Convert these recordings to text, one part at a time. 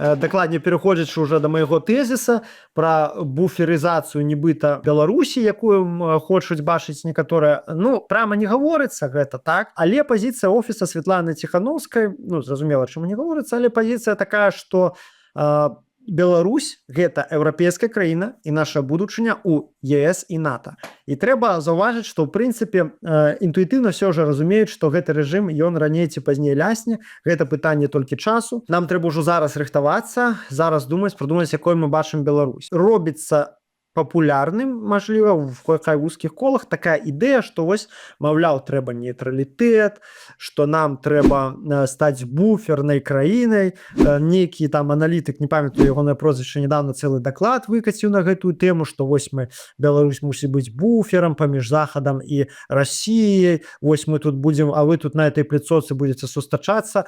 дакладней пераходзячы ўжо да майго тэзіса пра буферызацыю нібыта Беларусі, якую хочуць бачыць некаторыя, ну прямо не гаворыцца гэта так, але пазіцыя офіса Светланы Ціхановскай, ну зразумела, чаму не гаворыцца, але пазіцыя такая, што Беларусь гэта еўрапейская краіна і наша будучыня ў ЕС і НАТО. І трэба заўважыць, што ў прынцыпе інтуітыўна все ўжо разумеюць, што гэты рэжым ён раней ці пазней лясне, гэта пытанне толькі часу. Нам трэба ўжо зараз рыхтавацца, зараз прыдумаць, якой мы бачым Беларусь. Робіцца папулярным, мажліва, в хай вузкіх колах такая ідэя, што вось, маўляў, трэба нейтралітэт, што нам трэба стаць буфернай краінай. Нейкі там аналітык, не памятаю ягонае прозвішча, недавно цэлы даклад выкаціў на гэтую тэму, што вось мы, Беларусь мусіць быць буферам паміж Захадам і Расіяй, вось мы тут будзем, а вы тут на этой пляцоўцы будзеце сустракацца,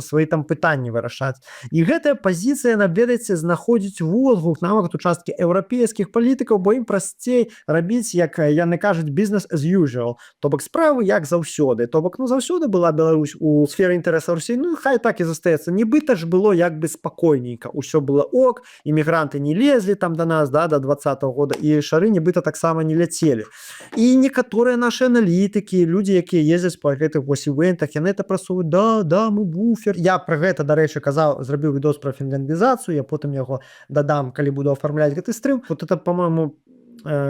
свае там пытанні вырашаць. І гэтая пазіцыя, ведаеце, знаходзіць водгук нават участкі еўрапейскіх палітыкаў, бо ім прасцей рабіць, як яны кажуць, business as usual, то бок справы як заўсёды, то бок, ну заўсёды была Беларусь у сферы інтарэсаў Росіі, ну хай так і застаецца, нібыта ж было як бы спакойненька, усё было ок, імігранты не лезлі там да нас, да, до 20-го года, і шары нібыта таксама не ляцелі. І некаторыя нашы аналітыкі, людзі, якія ездзяць па гэтых вось івентах, яны это прасуюць, да, мы буфер. Я пра гэта, дарэчы, казаў, зрабіў відос пра фінляндызацыю, я потым яго дадам, калі буду афармляць гэты стрым. Вот это, по-моему,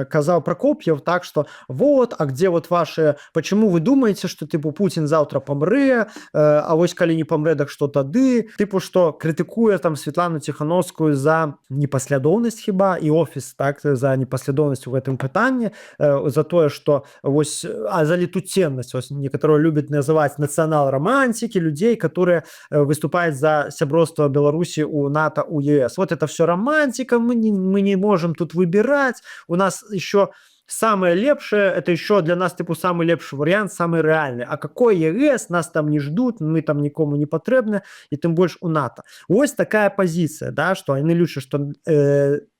казал Прокопьев так, что вот, а где вот ваши, почему вы думаете, что типа Путин завтра помре, а вось калі не помре, так что тады, типу, что критикуе там Светлану Тихановскую за непоследовность хіба, и офис, так, за непоследовность в этом пытании, за то, что вось, за летутенность, вось, некоторые любят называть национал-романтики, людей, которые выступают за сяброство Беларуси у НАТО, у ЕС. Вот это все романтика, мы не можем тут выбирать, у нас еще самое лепшее, это еще для нас типу самый лепший вариант, самый реальный. А какой ЕС, нас там не ждут, мы там никому не потребны, и тем больше у НАТО. Ось такая позиция, да, что они лічаць, что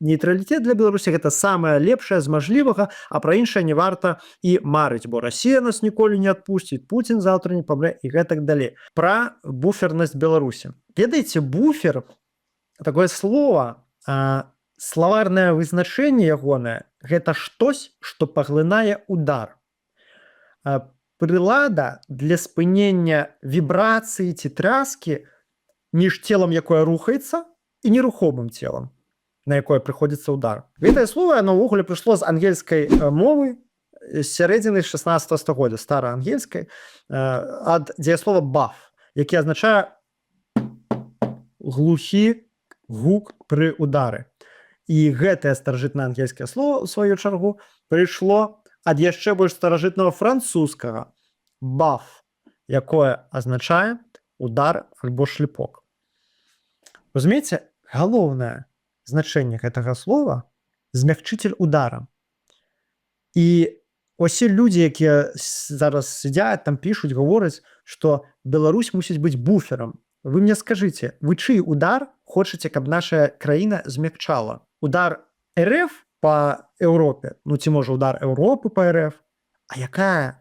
нейтралитет для Беларуси это самое лепшее з мажлівага, а про іншае не варта и марыць, бо Россия нас николі не отпустит, Путин завтра не помре и так далее. Про буферность Беларуси. Ведаеце, буфер, такое слово, словарнае вызначэнне ягонае – гэта штось, што паглынае удар. Прылада для спынення вібрацыі ці траскі між целам, якое рухаецца, і нерухомым целам, на якое прыходзіцца удар. Гэтае слово, оно ўвогуле прыйшло з ангельскай мовы з сярэдзіны 16 стагоддзя, стараангельскай, ад дзеяслова «баф», які азначае глухі гук пры удары. І гэтае старажытнае ангельскае слово, у сваю чаргу, прыйшло ад яшчэ больш старажытнага французскага «баф», якое азначае удар альбо шліпок. Разумееце, галоўнае значэнне гэтага слова – змягчыцель удара. І усе людзі, якія зараз сядзяць, там пішуць, гавораць, што Беларусь мусіць быць буферам. Вы мне скажыце, вы чый удар хочаце, каб наша краіна змягчала? Удар РФ по Европе, ну ці можа удар Европы по РФ, а якая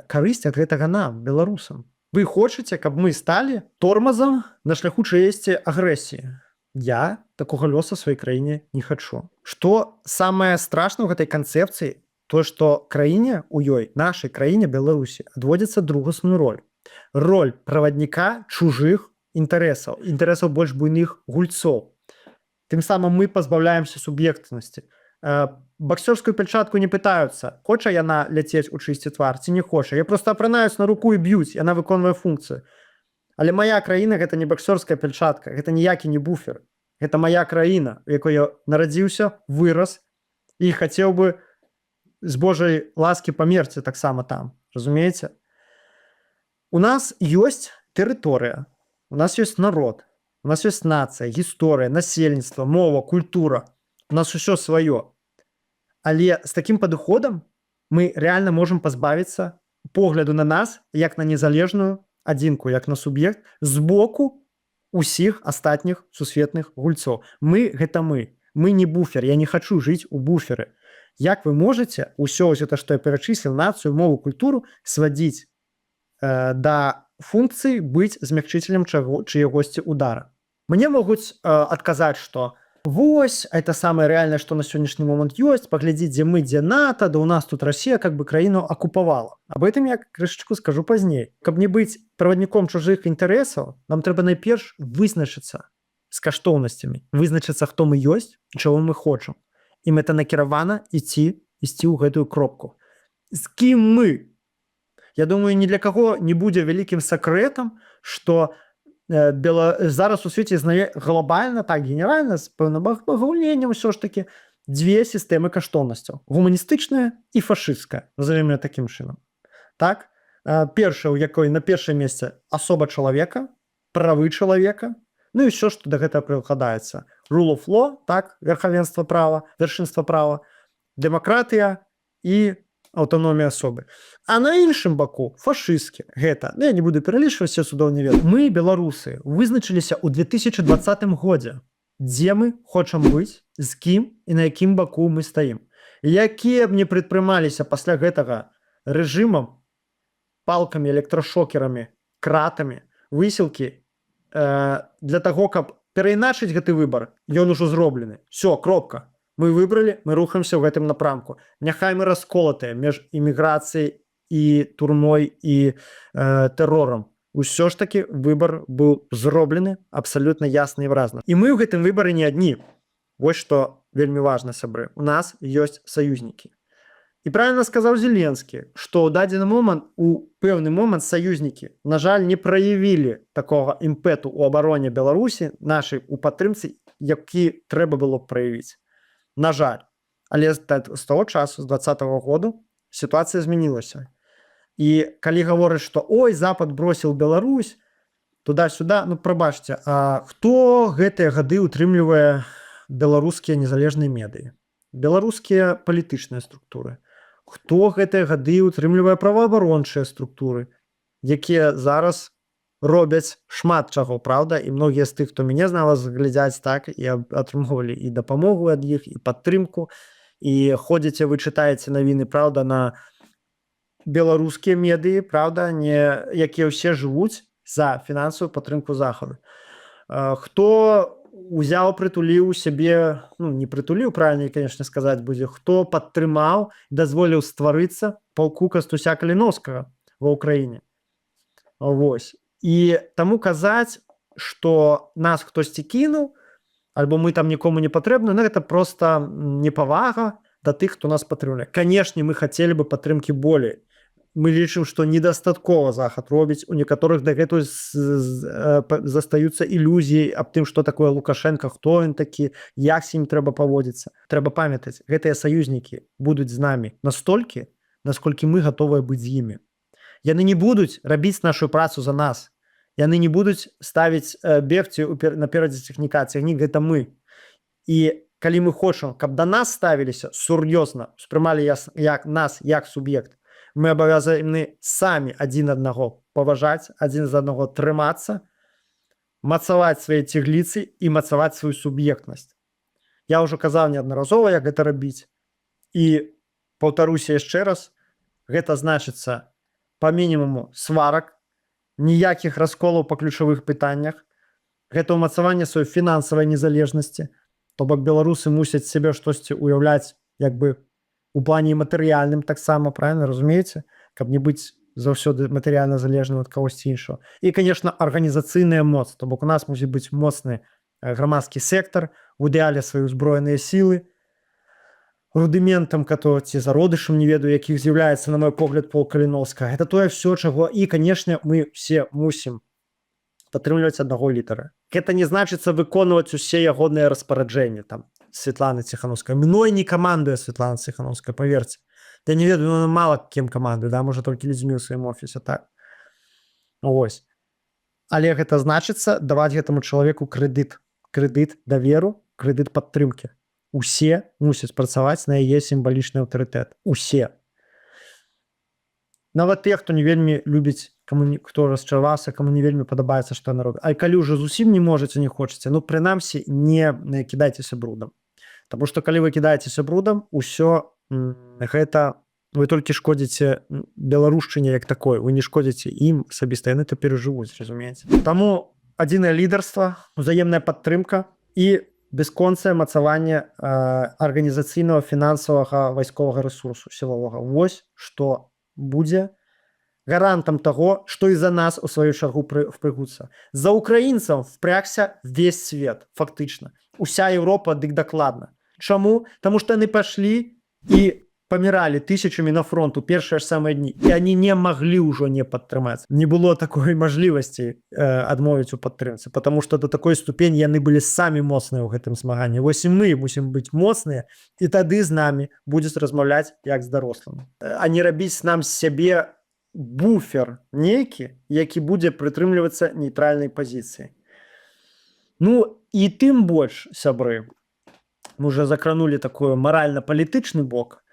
карысць ад гэтага нам, беларусам? Вы хочаце, каб мы сталі тормозам на шляху чыесьці агрэсіі? Я такога лёса сваёй краіне не хачу. Што самае страшнае ў гэтай канцэпцыі, то, што краіне у ёй, нашай краіне Беларусі, адводзіцца другасную роль. Роль правадніка чужых інтарэсаў, інтарэсаў больш буйных гульцоў. Тым самым мы пазбаўляемся суб'ектнасці. Боксерскую перчатку не пытаюцца, хоча яна ляцець у чысці твар, ці не хоча. Я просто апранаюць на руку і б'юць, яна выконвае функцыю. Але моя краіна гэта не боксерская перчатка, гэта ніякі не буфер. Гэта моя краіна, у якой я нарадзіўся, вырас і хацеў бы з Божай ласкі памерці таксама там. Разумееце? У нас ёсць тэрыторыя, у нас ёсць народ, у нас ёсць нацыя, гісторыя, насельніцтва, мова, культура. У нас усё сваё. Але з такім падыходам мы рэальна можам пазбавіцца погляду на нас як на незалежную адзінку, як на суб'ект з боку усіх астатніх сусветных гульцоў. Мы гэта мы. Мы не буфер. Я не хачу жыць у буферы. Як вы можаце ўсё гэта, што я перачысліў, нацыю, мову, культуру свадзіць да функцыі быць змягчыцелем чыягосьці удара? Мне могуць адказаць, што вось это самае рэальнае, што на сённяшні момант ёсць, паглядзіць, дзе мы, дзе НАТО, да ў нас тут Расія как бы краіну акупавала. Аб гэтым я крышачку скажу пазней. Каб не быць правадніком чужых інтарэсаў, нам трэба найперш вызначыцца з каштоўнасцямі, вызначыцца, хто мы ёсць і чаго мы хочам. І мэтанакіравана ісці ў гэтую кропку. З кім мы? Я думаю, ні для каго не будзе вялікім сакрэтам, што зараз у свеце існуе глобальна, так генеральна, з пэўным агульненнем ўсё ж такі дзве сістэмы каштоўнасцяў: гуманістычная і фашысцкая, назовем я такім чынам. Так, першая, у якой на першае месца асоба чалавека, правы чалавека, ну і ўсё, што да гэтага прыкладаецца: rule of law, так, верхавенства права, вяршынства права, дэмакратыя і аўтаномія асобы. А на іншым баку фашысцкі. Гэта, я не буду пералічваць, все цудоўна ведаць. Мы, беларусы, вызначыліся ў 2020 годзе, дзе мы хочам быць, з кім і на якім баку мы стаім. Якія б не прадпрымаліся пасля гэтага рэжымам, палкамі, электрашокерамі, кратамі, высілкі, для таго, каб перайначыць гэты выбар, ён ужо зроблены. Всё, кропка. Мы выбралі, мы рухаемся ў гэтым напрамку. Няхай мы расколатыя між іміграцыяй і турмой і тэрорам. Усё ж такі выбар быў зроблены абсалютна ясна і выразна. І мы ў гэтым выбары не адні. Вось што вельмі важна, сябры. У нас ёсць саюзнікі. І правильна сказаў Зеленскі, што ў дадзены момант, у пэўны момант саюзнікі, на жаль, не праявілі такога імпэту ў абароне Беларусі, нашай у падтрымцы, які трэба было б праявіць. На жаль. Але з таго часу, з 2020 году, сітуацыя змянілася. І калі гавораць, што ой, Запад бросіў Беларусь, туда-сюда, ну, прабачце, а хто гэтыя гады утрымлівае беларускія незалежныя медыі? Беларускія палітычныя структуры. Хто гэтыя гады утрымлівае праваабарончыя структуры, якія зараз робяць шмат чаго, правда, і многія з тых, хто мяне знала, глядзяць так і атрымоўвалі і дапамогу ад іх, і падтрымку, і ходзіце, вы чытаеце навіны, правда, на беларускія медыі, правда, якія ўсе жывуць за фінансавую падтрымку захаду. Хто узяў, прытуліў сябе, ну, не прытуліў, правильно, конечно, сказаць будзе, хто падтрымаў, дазволіў стварыцца палку Кастуся Каліноўскага ва ўкраіне. Вось. І таму казаць, што нас хтосьці кінуў, альбо мы там нікому не патрэбны, ну, гэта проста непавага да тых, хто нас падтрымляе. Канешне, мы хацелі бы падтрымкі болей. Мы лічым, што недастаткова захад робіць, у некаторых дагэтуль застаюцца ілюзіі аб тым, што такое Лукашенко, хто ён такі, як з ім трэба паводзіцца. Трэба памятаць, гэтыя саюзнікі будуць з намі настолькі, насколькі мы гатовыя быць з імі. Яны не будуць рабіць нашу працу за нас. Яны не будуць ставіць бегці наперадзе тэхнікацыі. Не, гэта мы. І калі мы хочам, каб да нас ставіліся сур'ёзна, успрымалі нас як суб'ект, мы абавязаны самі адзін аднаго паважаць, адзін з аднаго трымацца, мацаваць свае цегліцы і мацаваць сваю суб'ектнасць. Я ўжо казаў неаднаразова, як гэта рабіць. І паўтаруся яшчэ раз, гэта значыцца па мінімуму сварак, ніякіх расколаў па ключавых пытаннях, гэта ўмацаванне сваёй фінансавай незалежнасці, то бок беларусы мусяць сябе штосьці уяўляць як бы у плане матэрыяльным таксама, правильно, разумееце, каб не быць заўсёды матэрыяльна залежным ад кагосьці іншого. І, конечно, арганізацыйная моц, то бок у нас мусіць быць моцны грамадскі сектар, у ідэале свае ўзброеныя сілы, рудыментам, ці зародышам, не ведаю, якіх з'яўляецца, на мой погляд, полк Каліноўскага. Это тое все, чаго, і, конечно, мы все мусім падтрымліваць аднаго літара. Гэта не значыцца выконваць усе ягоныя распараджэнні, там, Светланы Ціхановскай. Мной не камандуе Светлана Ціхановская, паверце. Я не ведаю, ну, мала кем камандуе, да, можа, толькі людзьмі ў сваім офісе, так. Вось. Але гэта значыцца даваць гэтаму чалавеку крэдыт даверу, крэдыт падтрымкі. Усе мусяць працаваць на яе сімвалічны аўтарытэт. Усе. Нават тыя, хто не вельмі любіць, хто расчараваўся, каму не вельмі падабаецца, што яна робіць. А калі ўжо зусім не можаце, не хочаце, ну, прынамсі, не кідайцеся брудам. Таму што калі вы кідаецеся брудам, усё гэта вы толькі шкодзіце беларушчыне як такой, вы не шкодзіце ім асабіста, яны то перажывуць, разумееце. Таму адзінае лідарства, узаемная падтрымка і бясконцае мацаванне арганізацыйнага, фінансавага, вайсковага рэсурсу сілавога. Вось што будзе гарантам таго, што і за нас у сваю чаргу впрыгуцца. За украінцаў впрягся весь свет, фактычна. Уся Еўропа дык дакладна. Чаму? Таму што яны пашлі і паміралі тысячамі на фронту першыя ж самыя дні, і они не маглі ўжо не падтрымаць. Не было такой мажлівасці адмовіць у падтрымцы, потому што до такой ступені яны былі самі моцныя ў гэтым змаганні. Вось і мы мусім быць моцныя, і тады з намі будуць размаўляць як з дарослымі. А не рабіць нам з сябе буфер нейкі, які будзе прытрымлівацца нейтральнай пазіцыі. Ну, і тым больш, сябры, мы уже закранули такой маральна-палітычны бок,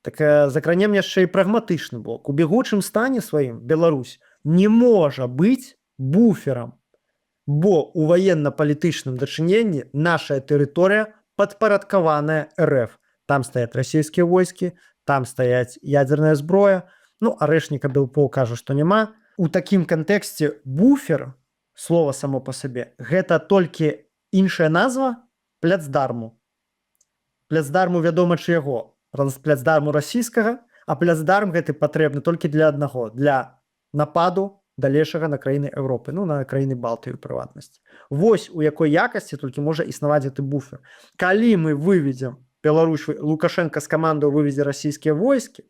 так закранем яшчэ і прагматычны бок. У бегучым стане сваім Беларусь не можа быць буферам, бо у военно-палітычным дачыненні наша тэрыторыя падпарадкаваная РФ. Там стаят расійскія войскі, там стаяць ядзерная зброя, ну, арэшніка Белпоў кажа, што няма. У такім кантэксце буфер, слова само па сабе, гэта толькі іншая назва пляцдарму. Пляцдарму вядома чыяго? Пляцдарму расійскага, а пляцдарм гэты патрэбны толькі для аднаго, для нападу далейшага на краіны Еўропы, ну, на краіны Балтыі ў прыватнасці. Вось у якой якасці толькі можа існаваць гэты буфер. Калі мы выведзем Беларусь, Лукашенко з камандою выведзе расійскія войскі,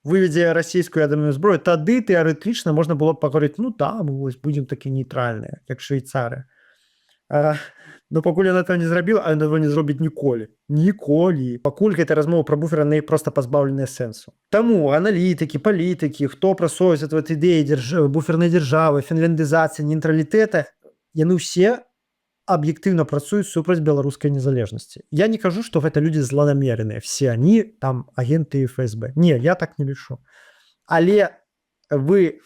выведзе расійскую ядерную зброю, тады тэарэтычна можна было б пагаварыць, ну, там, вось, будзем такі нейтральныя, як Швейцарыя. Но пакуль ён этого не зрабіў, а яго не зробіць ніколі. Ніколі. Пакуль гэта размова пра буфер, яны проста пазбаўленыя сэнсу. Таму аналітыкі, палітыкі, хто прасоўваюць ідэі буфернай дзяржавы, фінляндызацыі, нейтралітэта, яны ўсе аб'ектыўна працуюць супраць беларускай незалежнасці. Я не кажу, што гэта людзі зланамереныя. Все они там агенты ФСБ. Не, я так не лічу. Але вы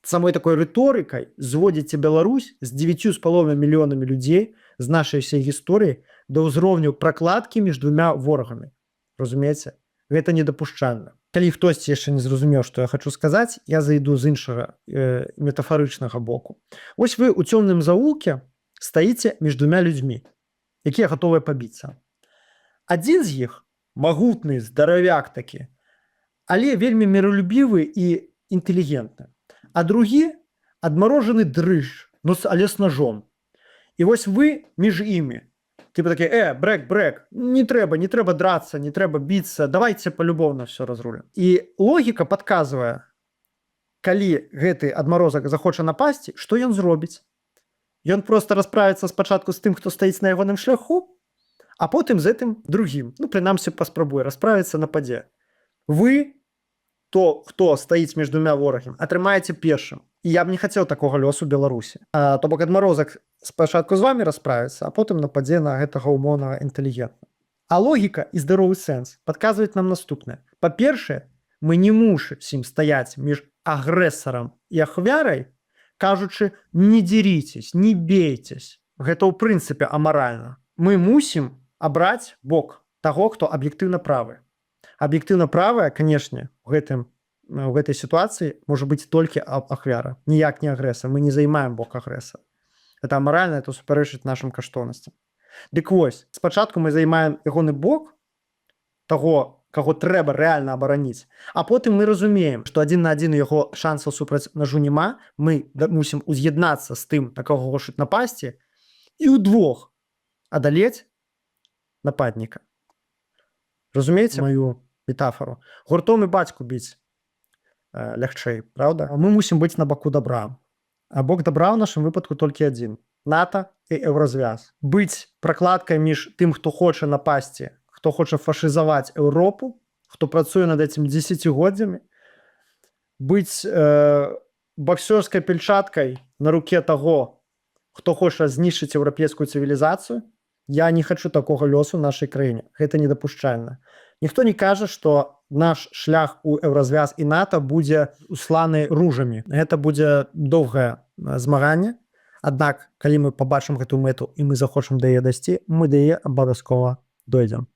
самой такой рыторыкай зводзіце Беларусь з 9,5 мільёнамі людзей з нашай всей гісторыі да ўзроўню пракладкі між двумя ворагамі. Разумееце? Гэта недапушчальна. Калі хтосьці яшчэ не зразумеў, што я хочу сказаць, я зайду з іншага метафарычнага боку. Вось вы ў цёмным заулке стаіце між двумя людзьмі, якія гатовыя пабіцца. Адзін з іх магутны, здаравяк такі, але вельмі міралюбівы і інтэлігентны. А другі адмарожаны дрыж, але з ножом. І вось вы між імі. Типа такі, брэк, не трэба драцца, не трэба біцца, давайте полюбовна все разрулем. І логіка падказвае, калі гэты адмарозак захоча напасці, што ён зробіць? Ён проста расправіцца спачатку з тым, хто стаіць на ягоным шляху, а потым з гэтым другім. Ну, прынамсі, паспрабуе расправіцца на падзе. Вы, хто стаіць між двумя ворагамі, атрымаеце першым. І я б не хацеў такога лёсу Беларусі. То бок адмарозак спачатку з вами расправіцца, а потым нападзе на гэтага умоўнага інтэлігентна. А логіка і здаровы сэнс падказваюць нам наступнае. Па-першае, мы не мусім стаяць між агрэсарам і ахвярай, кажучы, не дзіріцесь, не бейцесь. Гэта ў прынцыпе амаральна. Мы мусім абраць бок таго, хто аб'ектыўна правы. Аб'ектыўна правая, канешне, у гэтай сітуацыі можа быць толькі ахвяра, ніяк не агрэсар. Мы не займаем бок агрэсара. Это амаральна, это супярэчыць нашым каштоўнасцям. Дык вось, спачатку мы займаем ягоны бок таго, каго трэба рэальна абараніць, а потым мы разумеем, што адзін на адзін яго шансаў супраць нажу няма, мы мусім уз'яднацца з тым, на каго хочуць напасці, і ўдвох адалець нападніка. Разумееце маю метафору? Гуртом і бацьку біць лягчэй, правда? Мы мусім быць на баку добра. А бок добра ў нашым выпадку толькі адзін. НАТО і еўразвяз. Быць пракладкай між тым, хто хоча напасці, хто хоча фашызаваць Еўропу, хто працуе над этим дзесяцігоддзямі, быць боксёрскай пельчаткай на руке таго, хто хоча знішчыць еўрапейскую цывілізацыю. Я не хочу такога лёсу ў нашай краіне. Гэта недапушчальна. Ніхто не кажа, што наш шлях у еўразвяз і НАТО будзе усланы ружамі. Гэта будзе доўгае змаганне. Аднак, калі мы пабачым гэту мэту і мы захочам да яе дайсці, мы да яе абавязкова дойдзем.